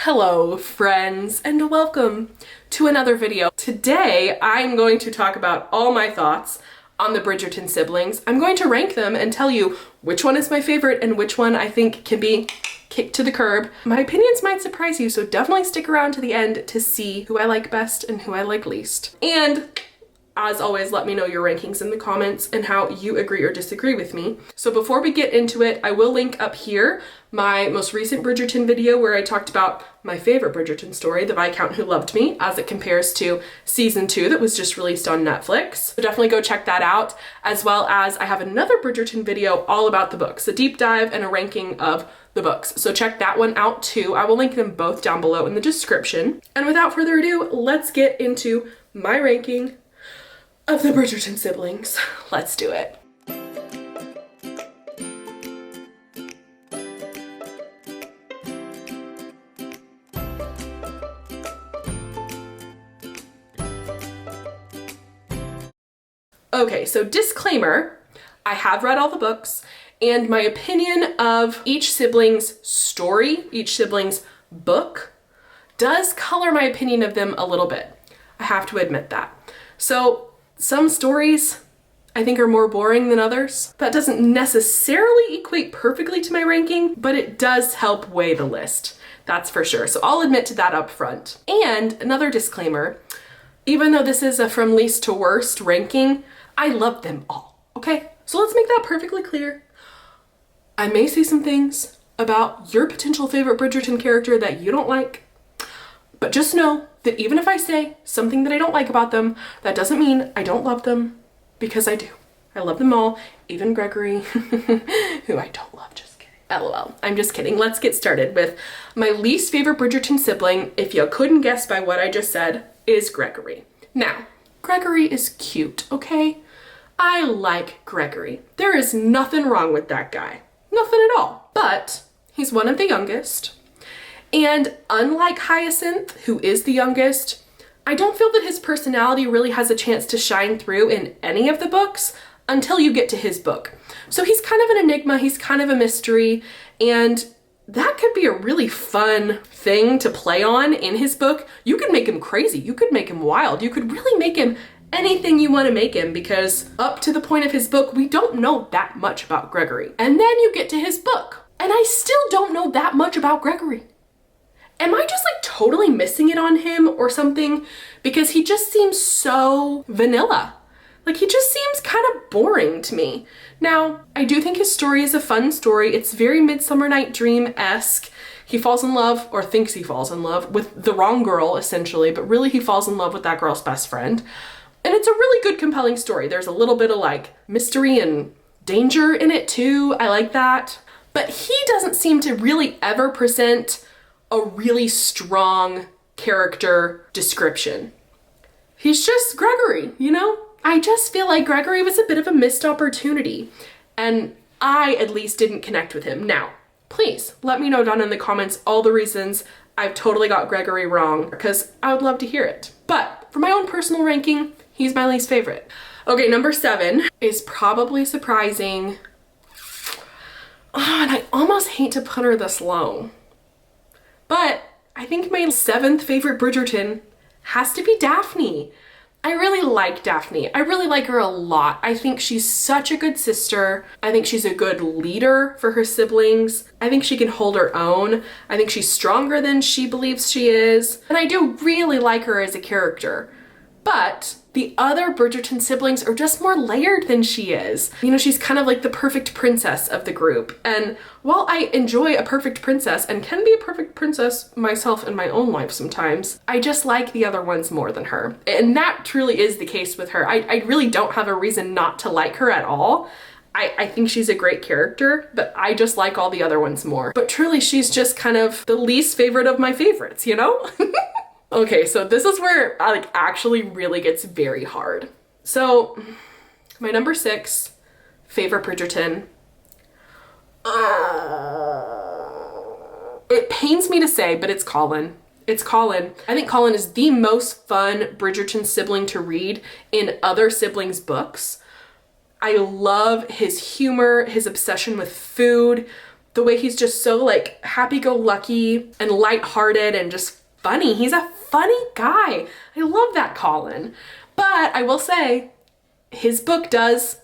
Hello friends, and welcome to another video. Today I'm going to talk about all my thoughts on the Bridgerton siblings. I'm going to rank them and tell you which one is my favorite and which one I think can be kicked to the curb. My opinions might surprise you, so definitely stick around to the end to see who I like best and who I like least. And as always, let me know your rankings in the comments and how you agree or disagree with me. So before we get into it, I will link up here my most recent Bridgerton video where I talked about my favorite Bridgerton story, The Viscount Who Loved Me, as it compares to season 2 that was just released on Netflix. So definitely go check that out, as well as I have another Bridgerton video all about the books, a deep dive and a ranking of the books. So check that one out too. I will link them both down below in the description. And without further ado, let's get into my ranking of the Bridgerton siblings. Let's do it. Okay, so disclaimer, I have read all the books, and my opinion of each sibling's story, each sibling's book, does color my opinion of them a little bit. I have to admit that. So some stories I think are more boring than others. That doesn't necessarily equate perfectly to my ranking, but it does help weigh the list. That's for sure. So I'll admit to that up front. And another disclaimer, even though this is a from least to worst ranking, I love them all, okay? So let's make that perfectly clear. I may say some things about your potential favorite Bridgerton character that you don't like, but just know that even if I say something that I don't like about them, that doesn't mean I don't love them, because I do. I love them all, even Gregory, who I don't love, just kidding. LOL, I'm just kidding. Let's get started with my least favorite Bridgerton sibling, if you couldn't guess by what I just said, is Gregory. Now, Gregory is cute, okay? I like Gregory. There is nothing wrong with that guy. Nothing at all. But he's one of the youngest. And unlike Hyachinth, who is the youngest, I don't feel that his personality really has a chance to shine through in any of the books until you get to his book. So he's kind of an enigma, he's kind of a mystery, and that could be a really fun thing to play on in his book. You could make him crazy, you could make him wild, you could really make him anything you want to make him, because up to the point of his book, we don't know that much about Gregory. And then you get to his book, and I still don't know that much about Gregory. Am I just like totally missing it on him or something? Because he just seems so vanilla. Like he just seems kind of boring to me. Now, I do think his story is a fun story. It's very Midsummer Night Dream-esque. He falls in love, or thinks he falls in love, with the wrong girl, essentially, but really he falls in love with that girl's best friend. And it's a really good, compelling story. There's a little bit of like mystery and danger in it too. I like that. But he doesn't seem to really ever present a really strong character description. He's just Gregory, you know? I just feel like Gregory was a bit of a missed opportunity, and I at least didn't connect with him. Now, please let me know down in the comments all the reasons I've totally got Gregory wrong, because I would love to hear it. But for my own personal ranking, he's my least favorite. Okay, number 7 is probably surprising. Oh, and I almost hate to put her this low, but I think my 7th favorite Bridgerton has to be Daphne. I really like Daphne. I really like her a lot. I think she's such a good sister. I think she's a good leader for her siblings. I think she can hold her own. I think she's stronger than she believes she is. And I do really like her as a character. But the other Bridgerton siblings are just more layered than she is. You know, she's kind of like the perfect princess of the group. And while I enjoy a perfect princess and can be a perfect princess myself in my own life sometimes, I just like the other ones more than her. And that truly is the case with her. I really don't have a reason not to like her at all. I think she's a great character, but I just like all the other ones more. But truly, she's just kind of the least favorite of my favorites, you know? Okay, so this is where I actually really gets very hard. So my number 6 favorite Bridgerton. It pains me to say, but it's Collin. It's Collin. I think Collin is the most fun Bridgerton sibling to read in other siblings' books. I love his humor, his obsession with food, The way he's just so like happy-go-lucky and lighthearted and just funny. He's a funny guy. I love that Collin. But I will say, his book does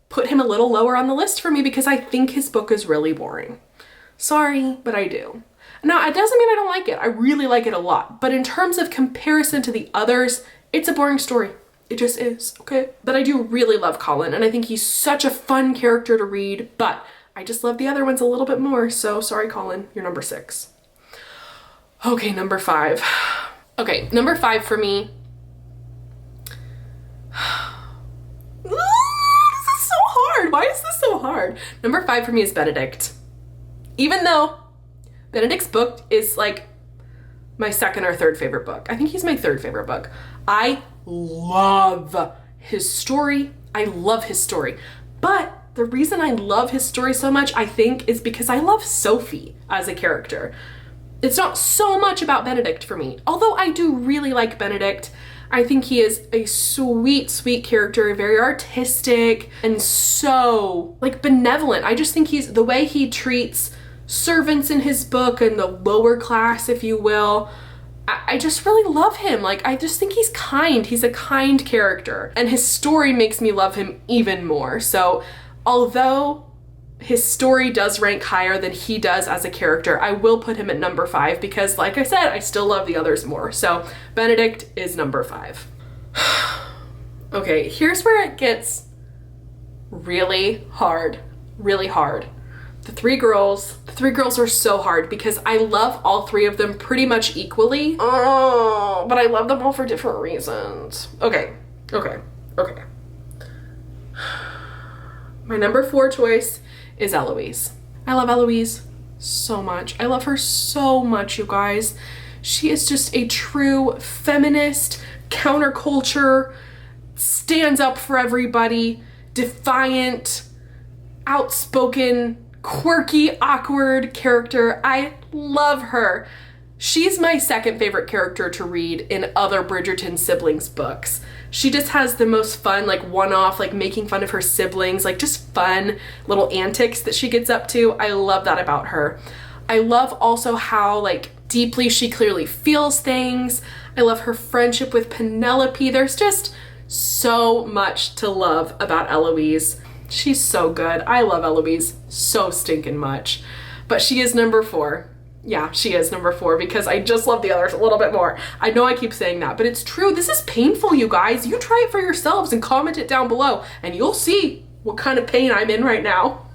put him a little lower on the list for me because I think his book is really boring. Sorry, but I do. Now, it doesn't mean I don't like it. I really like it a lot. But in terms of comparison to the others, it's a boring story. It just is, okay? But I do really love Collin, and I think he's such a fun character to read, but I just love the other ones a little bit more, so sorry, Collin, you're number 6. Okay, number 5. Okay, number 5 for me. This is so hard. Why is this so hard? Number 5 for me is Benedict. Even though Benedict's book is like my 2nd or 3rd favorite book. I think he's my 3rd favorite book. I love his story. I love his story. But the reason I love his story so much, I think, is because I love Sophie as a character. It's not so much about Benedict for me. Although I do really like Benedict. I think he is a sweet, sweet character, very artistic and so like benevolent. I just think the way he treats servants in his book and the lower class, if you will, I just really love him. Like, I just think he's kind. He's a kind character, and his story makes me love him even more. So although his story does rank higher than he does as a character, I will put him at number 5 because, like I said, I still love the others more. So Benedict is number 5. Okay, here's where it gets really hard, really hard. The three girls are so hard because I love all 3 of them pretty much equally. Oh, but I love them all for different reasons. Okay. My number 4 choice is Eloise. I love Eloise so much. I love her so much, you guys. She is just a true feminist, counterculture, stands up for everybody, defiant, outspoken, quirky, awkward character. I love her. She's my 2nd favorite character to read in other Bridgerton siblings books. She just has the most fun, like one-off, like making fun of her siblings, like just fun little antics that she gets up to. I love that about her. I love also how like deeply she clearly feels things. I love her friendship with Penelope. There's just so much to love about Eloise. She's so good. I love Eloise so stinking much. But she is number 4. Yeah, she is number 4 because I just love the others a little bit more. I know I keep saying that, but it's true. This is painful, you guys. You try it for yourselves and comment it down below and you'll see what kind of pain I'm in right now.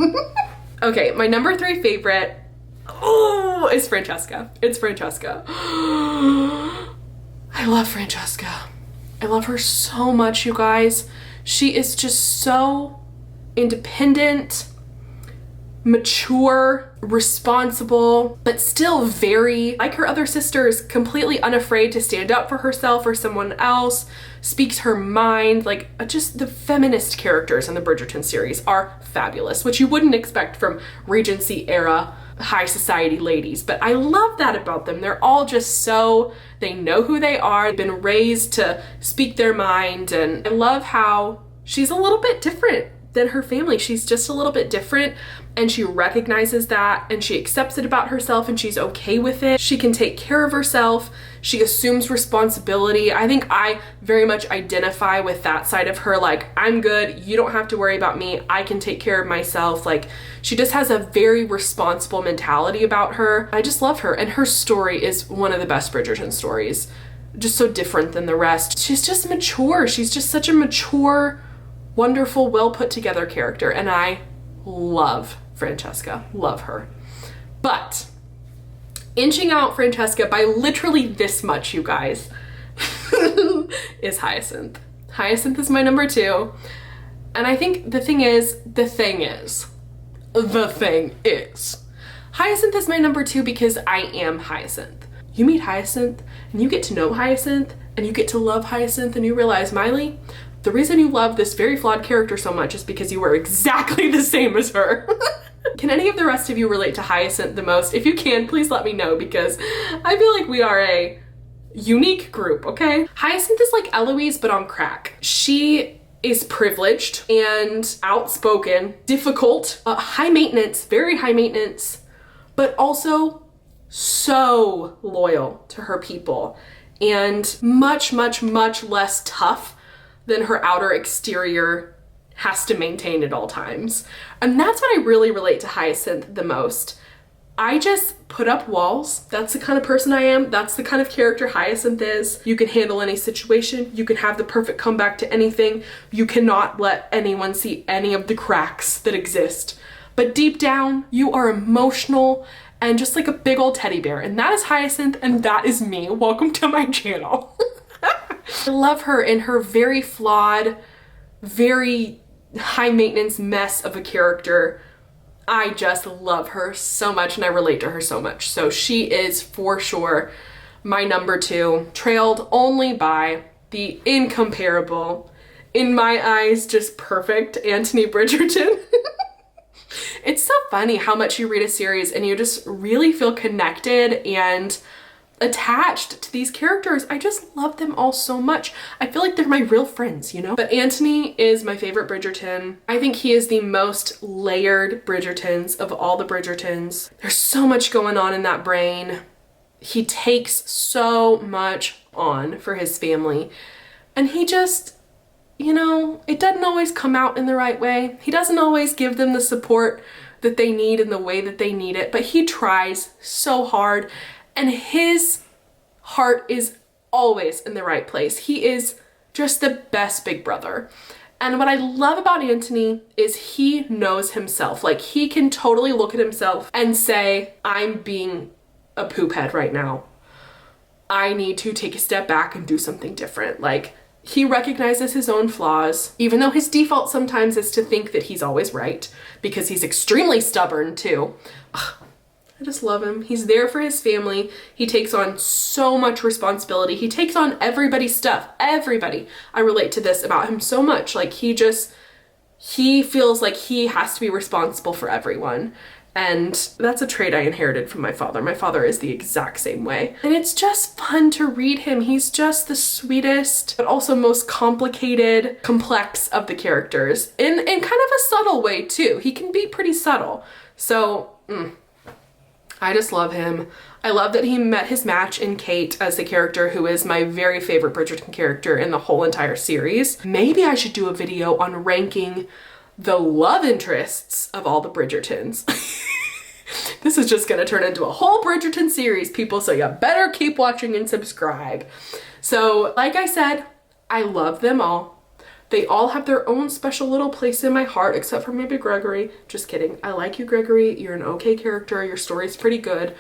Okay, my number 3 favorite, is Francesca. It's Francesca. I love Francesca. I love her so much, you guys. She is just so independent, mature, responsible, but still very, like her other sisters, completely unafraid to stand up for herself or someone else, speaks her mind. Like, just the feminist characters in the Bridgerton series are fabulous, which you wouldn't expect from Regency era high society ladies, but I love that about them. They're all just so, they know who they are, they've been raised to speak their mind, and I love how she's a little bit different than her family. She's just a little bit different, and she recognizes that, and she accepts it about herself, and she's okay with it. She can take care of herself. She assumes responsibility. I think I very much identify with that side of her. Like, I'm good. You don't have to worry about me. I can take care of myself. Like, she just has a very responsible mentality about her. I just love her, and her story is one of the best Bridgerton stories. Just so different than the rest. She's just mature. She's just such a mature, wonderful, well put together character, and I love Francesca. Love her. But inching out Francesca by literally this much, you guys, is Hyachinth. Hyachinth is my number 2. And I think the thing is, Hyachinth is my number 2 because I am Hyachinth. You meet Hyachinth, and you get to know Hyachinth, and you get to love Hyachinth, and you realize, Miley, the reason you love this very flawed character so much is because you are exactly the same as her. Can any of the rest of you relate to Hyachinth the most? If you can, please let me know, because I feel like we are a unique group, okay? Hyachinth is like Eloise, but on crack. She is privileged and outspoken, difficult, high maintenance, very high maintenance, but also so loyal to her people and much, much, much less tough than her outer exterior has to maintain at all times. And that's what I really relate to Hyachinth the most. I just put up walls. That's the kind of person I am. That's the kind of character Hyachinth is. You can handle any situation. You can have the perfect comeback to anything. You cannot let anyone see any of the cracks that exist. But deep down, you are emotional and just like a big old teddy bear. And that is Hyachinth, and that is me. Welcome to my channel. I love her in her very flawed, very high maintenance mess of a character. I just love her so much and I relate to her so much. So she is for sure my number 2, trailed only by the incomparable, in my eyes, just perfect Anthony Bridgerton. It's so funny how much you read a series and you just really feel connected and attached to these characters. I just love them all so much. I feel like they're my real friends, you know? But Anthony is my favorite Bridgerton. I think he is the most layered Bridgertons of all the Bridgertons. There's so much going on in that brain. He takes so much on for his family. And he just, you know, it doesn't always come out in the right way. He doesn't always give them the support that they need in the way that they need it, but he tries so hard. And his heart is always in the right place. He is just the best big brother. And what I love about Anthony is he knows himself. Like, he can totally look at himself and say, I'm being a poop head right now. I need to take a step back and do something different. Like, he recognizes his own flaws, even though his default sometimes is to think that he's always right, because he's extremely stubborn too. I just love him. He's there for his family. He takes on so much responsibility. He takes on everybody's stuff. Everybody. I relate to this about him so much. Like, he feels like he has to be responsible for everyone. And that's a trait I inherited from my father. My father is the exact same way. And it's just fun to read him. He's just the sweetest, but also most complicated, complex of the characters. In kind of a subtle way too. He can be pretty subtle. So, I just love him. I love that he met his match in Kate as the character who is my very favorite Bridgerton character in the whole entire series. Maybe I should do a video on ranking the love interests of all the Bridgertons. This is just gonna turn into a whole Bridgerton series, people, so you better keep watching and subscribe. So, like I said, I love them all. They all have their own special little place in my heart, except for maybe Gregory. Just kidding. I like you, Gregory. You're an okay character. Your story's pretty good.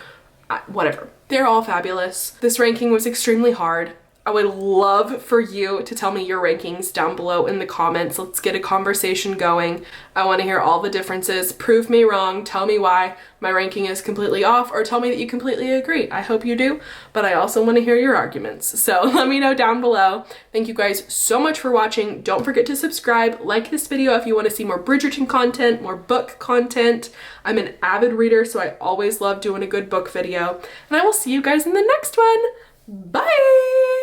Whatever. They're all fabulous. This ranking was extremely hard. I would love for you to tell me your rankings down below in the comments. Let's get a conversation going. I want to hear all the differences. Prove me wrong. Tell me why my ranking is completely off, or tell me that you completely agree. I hope you do, but I also want to hear your arguments. So let me know down below. Thank you guys so much for watching. Don't forget to subscribe, like this video if you want to see more Bridgerton content, more book content. I'm an avid reader, so I always love doing a good book video, and I will see you guys in the next one. Bye!